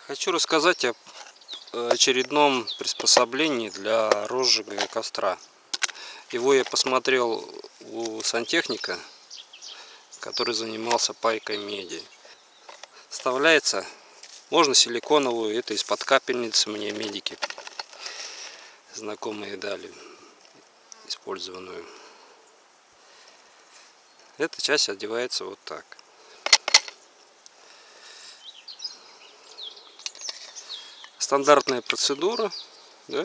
Хочу рассказать о очередном приспособлении для розжига костра. Его я посмотрел у сантехника, который занимался пайкой меди. Вставляется, можно силиконовую, это из-под капельницы мне медики знакомые дали, использованную. Эта часть одевается вот так. Стандартная процедура, да?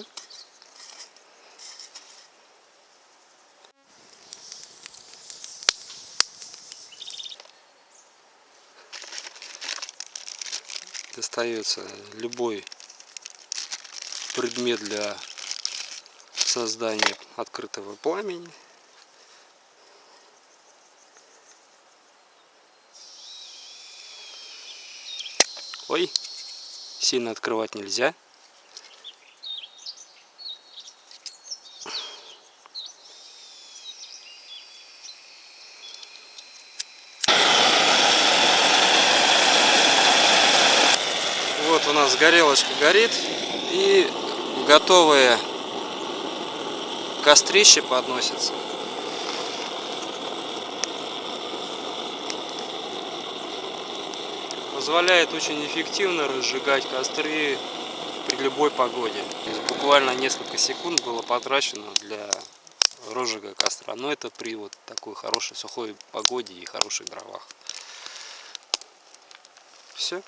Достается любой предмет для создания открытого пламени. Ой, сильно открывать нельзя. Вот у нас горелочка горит, и готовые кострище подносятся. Позволяет очень эффективно разжигать костры при любой погоде. Буквально несколько секунд было потрачено для розжига костра, но это при вот такой хорошей сухой погоде и хороших дровах. Все.